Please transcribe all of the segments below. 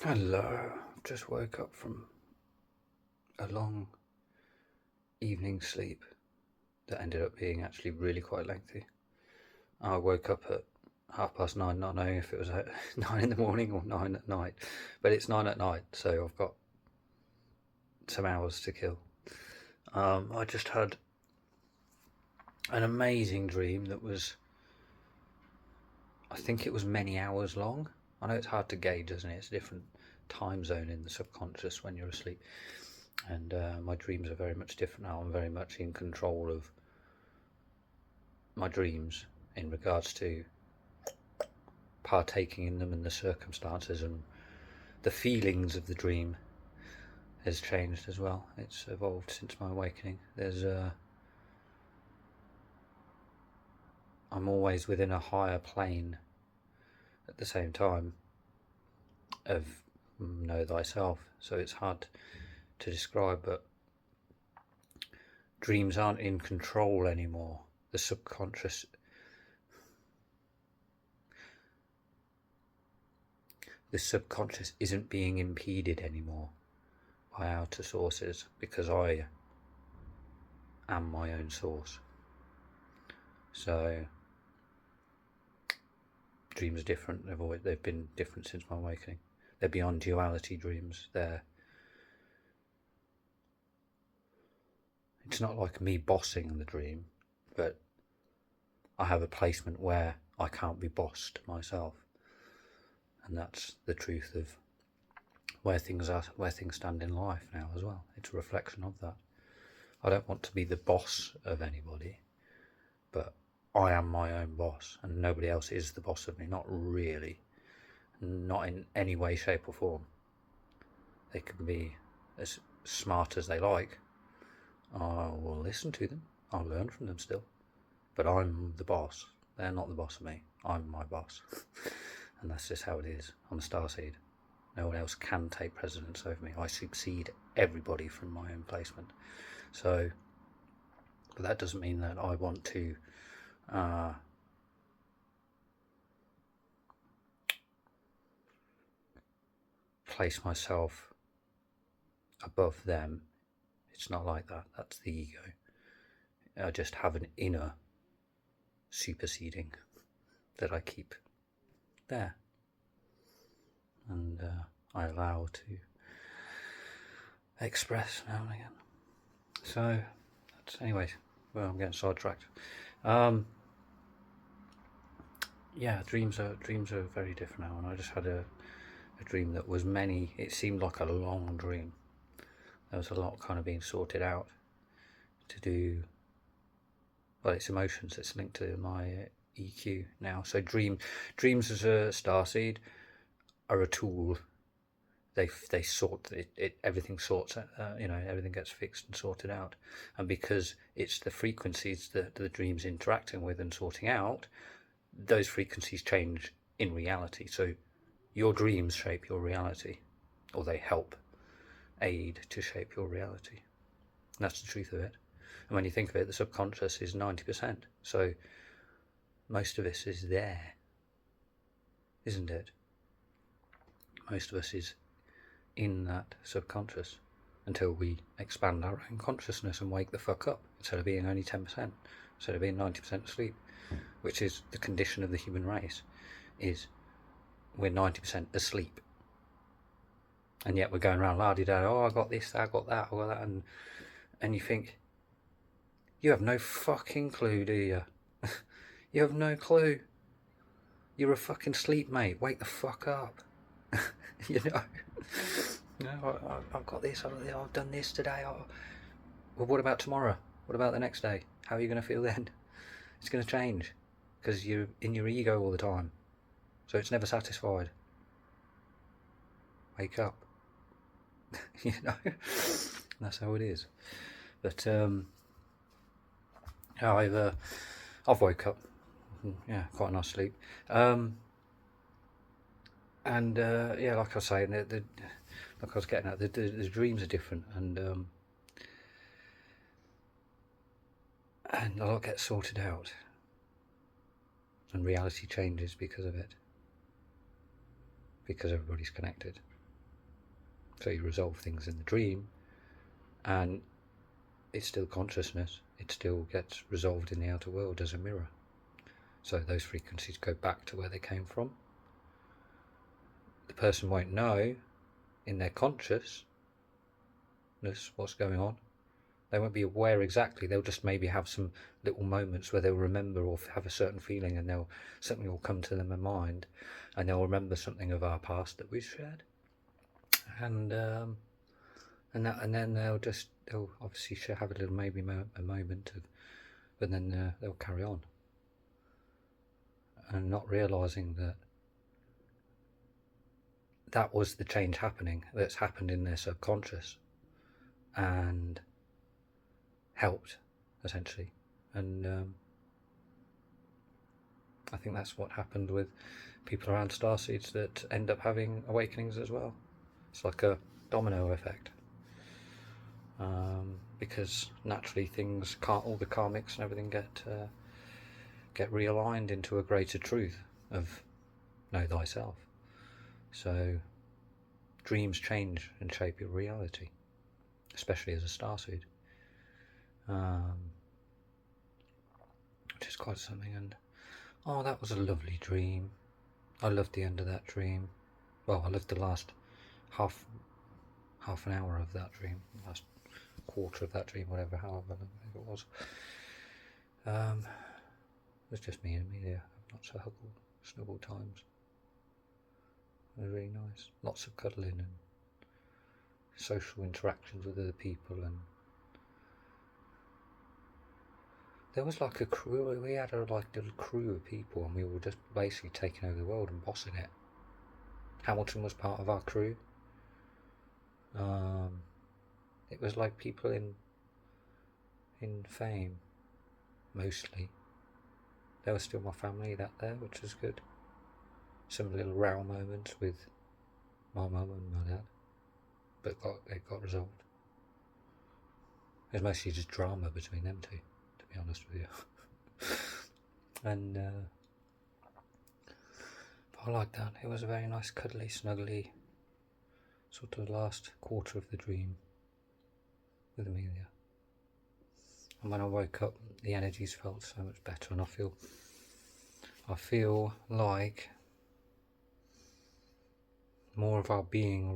Hello, just woke up from a long evening sleep that ended up being actually really quite lengthy. I woke up at 9:30, not knowing if it was at 9 in the morning or 9 at night, but it's 9 at night, so I've got some hours to kill. I just had an amazing dream that was, I think it was many hours long. I know it's hard to gauge, isn't it? It's a different time zone in the subconscious when you're asleep. And my dreams are very much different now. I'm very much in control of my dreams in regards to partaking in them, and the circumstances and the feelings of the dream has changed as well. It's evolved since my awakening. I'm always within a higher plane at the same time of know thyself, so it's hard to describe, but dreams aren't in control anymore. The subconscious isn't being impeded anymore by outer sources, because I am my own source. So dreams are different. They've been different since my awakening. They're beyond duality dreams. It's not like me bossing the dream, but I have a placement where I can't be bossed myself, and that's the truth of where things stand in life now as well. It's a reflection of that. I don't want to be the boss of anybody, but I am my own boss, and nobody else is the boss of me. Not really. Not in any way, shape or form. They can be as smart as they like. I will listen to them. I'll learn from them still. But I'm the boss. They're not the boss of me. I'm my boss. And that's just how it is. I'm a starseed. No one else can take precedence over me. I succeed everybody from my own placement. So, but that doesn't mean that I want to place myself above them. It's not like that. That's the ego. I just have an inner superseding that I keep there, and I allow to express now and again. So that's, anyways, well, I'm getting sidetracked. Yeah, dreams are very different now, and I just had a dream that was it seemed like a long dream. There was a lot kind of being sorted out to do. Well, it's emotions. It's linked to my EQ now. So dreams as a starseed are a tool. They sort it. Everything sorts. Everything gets fixed and sorted out. And because it's the frequencies that the dream's interacting with and sorting out, those frequencies change in reality. So your dreams shape your reality, or they help aid to shape your reality. And that's the truth of it. And when you think of it, the subconscious is 90%. So most of us is there, isn't it? Most of us is in that subconscious until we expand our own consciousness and wake the fuck up, instead of being only 10%, instead of being 90% asleep, which is the condition of the human race, is we're 90% asleep. And yet we're going around la-di-da, oh, I got this, I got that, I got that, and you think, you have no fucking clue, do you? You have no clue. You're a fucking sleep, mate. Wake the fuck up. You know? I've got this, I've done this today. Well, what about tomorrow? What about the next day? How are you going to feel then? It's going to change, because you're in your ego all the time. So it's never satisfied. Wake up. You know? That's how it is. But I've woke up, yeah, quite a nice sleep, and yeah, like I was saying, like I was getting at, the dreams are different, and a lot gets sorted out, and reality changes because of it, because everybody's connected. So you resolve things in the dream, and it's still consciousness. It still gets resolved in the outer world as a mirror. So those frequencies go back to where they came from. The person won't know in their consciousness what's going on. They won't be aware exactly. They'll just maybe have some little moments where they'll remember or have a certain feeling, and something will come to them in mind, and they'll remember something of our past that we shared, and then they'll obviously have a little maybe a moment of, but then they'll carry on, and not realizing that that was the change happening, that's happened in their subconscious, and helped, essentially. And I think that's what happened with people around starseeds that end up having awakenings as well. It's like a domino effect, because naturally things can't, all the karmics and everything get realigned into a greater truth of know thyself. So dreams change and shape your reality, especially as a starseed, which is quite something. And oh, that was a lovely dream. I loved the end of that dream. Well, I loved the last half an hour of that dream, last quarter of that dream, whatever, however long it was. It was just me and Amelia, not so snuggle times. It was really nice. Lots of cuddling and social interactions with other people, and there was like a crew. We had a little crew of people, and we were just basically taking over the world and bossing it. Hamilton was part of our crew. It was like people in fame, mostly. There was still my family there, which was good. Some little row moments with my mum and my dad, but it got resolved. It was mostly just drama between them two, to be honest with you. And I liked that. It was a very nice, cuddly, snuggly sort of last quarter of the dream with Amelia. And when I woke up, the energies felt so much better, and I feel like more of our being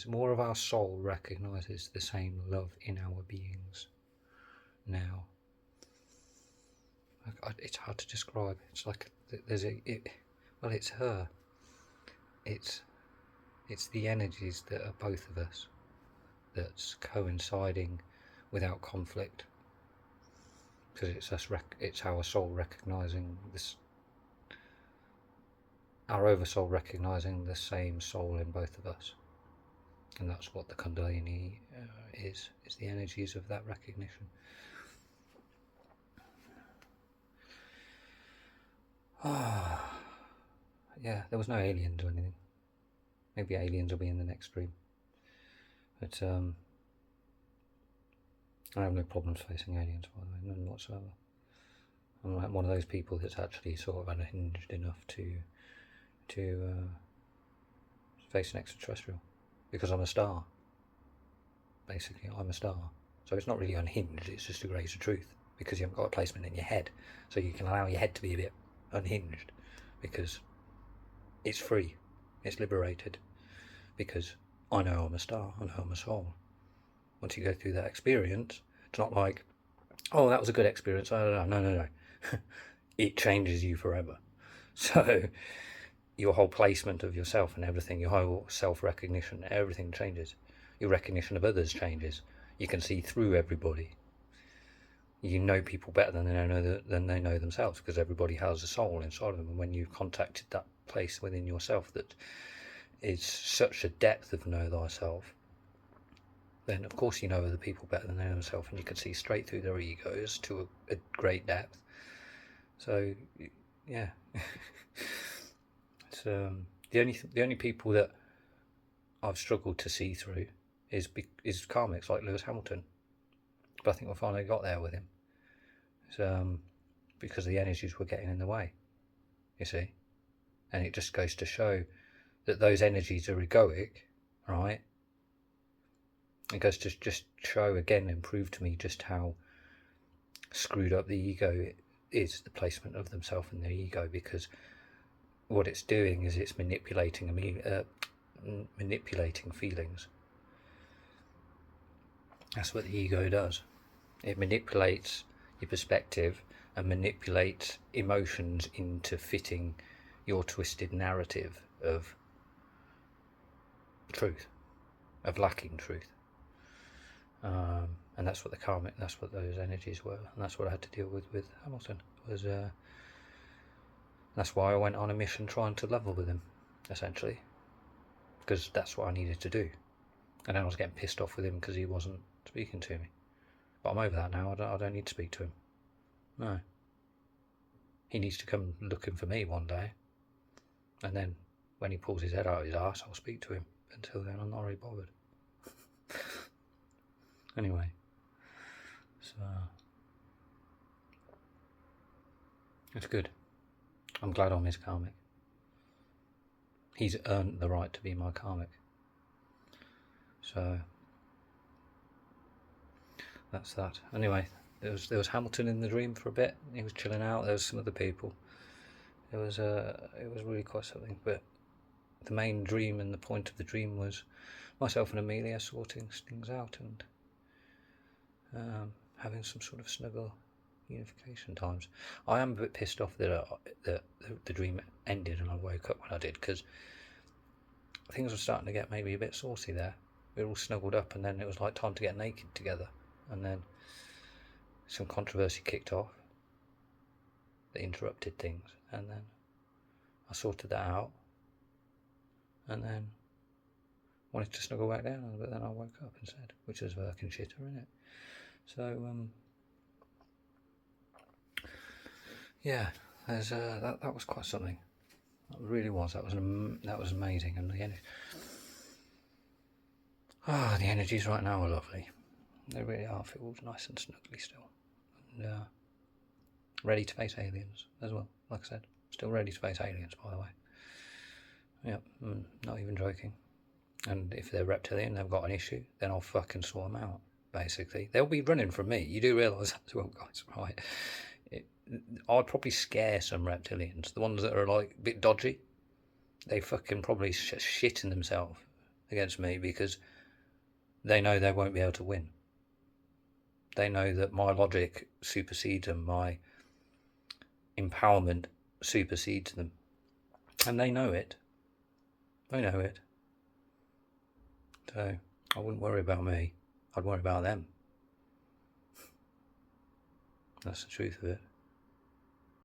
more of our soul recognises the same love in our beings now. It's hard to describe. It's like there's it's her. It's the energies that are both of us that's coinciding without conflict, because it's our soul recognising this, our oversoul recognising the same soul in both of us, and that's what the Kundalini is the energies of that recognition. Yeah, there was no aliens or anything. Maybe aliens will be in the next stream, but I have no problems facing aliens, by the way, none whatsoever. I'm like one of those people that's actually sort of unhinged enough to face an extraterrestrial, because I'm a star. Basically, I'm a star. So it's not really unhinged, it's just a greater truth, because you haven't got a placement in your head. So you can allow your head to be a bit unhinged, because it's free, it's liberated, because I know I'm a star, I know I'm a soul. Once you go through that experience, it's not like, oh, that was a good experience, no. It changes you forever. So your whole placement of yourself and everything, your whole self-recognition, everything changes. Your recognition of others changes. You can see through everybody. You know people better than they know themselves, because everybody has a soul inside of them. And when you've contacted that place within yourself that is such a depth of know thyself, then of course you know other people better than they know themselves, and you can see straight through their egos to a great depth. So yeah. It's the only people that I've struggled to see through is karmics like Lewis Hamilton, but I think we finally got there with him. It's because the energies were getting in the way, you see, and it just goes to show that those energies are egoic, right? It goes to just show again and prove to me just how screwed up the ego is, the placement of themselves in the ego, because what it's doing is it's manipulating feelings. That's what the ego does. It manipulates your perspective and manipulates emotions into fitting your twisted narrative of truth, of lacking truth. And that's what the karmic, that's what those energies were, and that's what I had to deal with Hamilton. Was that's why I went on a mission trying to level with him, essentially, because that's what I needed to do. And then I was getting pissed off with him because he wasn't speaking to me. But I'm over that now. I don't need to speak to him. No. He needs to come looking for me one day, and then when he pulls his head out of his arse, I'll speak to him. Until then, I'm not really bothered. Anyway, so it's good. I'm glad I'm his karmic. He's earned the right to be my karmic. So that's that. Anyway, there was Hamilton in the dream for a bit. He was chilling out. There was some other people. It was really quite something. But the main dream and the point of the dream was myself and Amelia sorting things out and having some sort of snuggle unification times. I am a bit pissed off that the dream ended and I woke up when I did, because things were starting to get maybe a bit saucy there. We were all snuggled up, and then it was like time to get naked together, and then some controversy kicked off that interrupted things, and then I sorted that out, and then wanted to snuggle back down, but then I woke up instead, which was fucking shitter, innit? So yeah, there's that was quite something. It really was. That was amazing, and the energies right now are lovely. They really are. Feels nice and snuggly still, and ready to face aliens as well. Like I said, still ready to face aliens, by the way. Yep, not even joking. And if they're reptilian, they've got an issue, then I'll fucking sort them out. Basically, they'll be running from me. You do realise that as well, guys, right? I'd probably scare some reptilians, the ones that are like a bit dodgy. They fucking probably shitting themselves against me because they know they won't be able to win. They know that my logic supersedes them, my empowerment supersedes them, and they know it. They know it. So I wouldn't worry about me. I'd worry about them. That's the truth of it.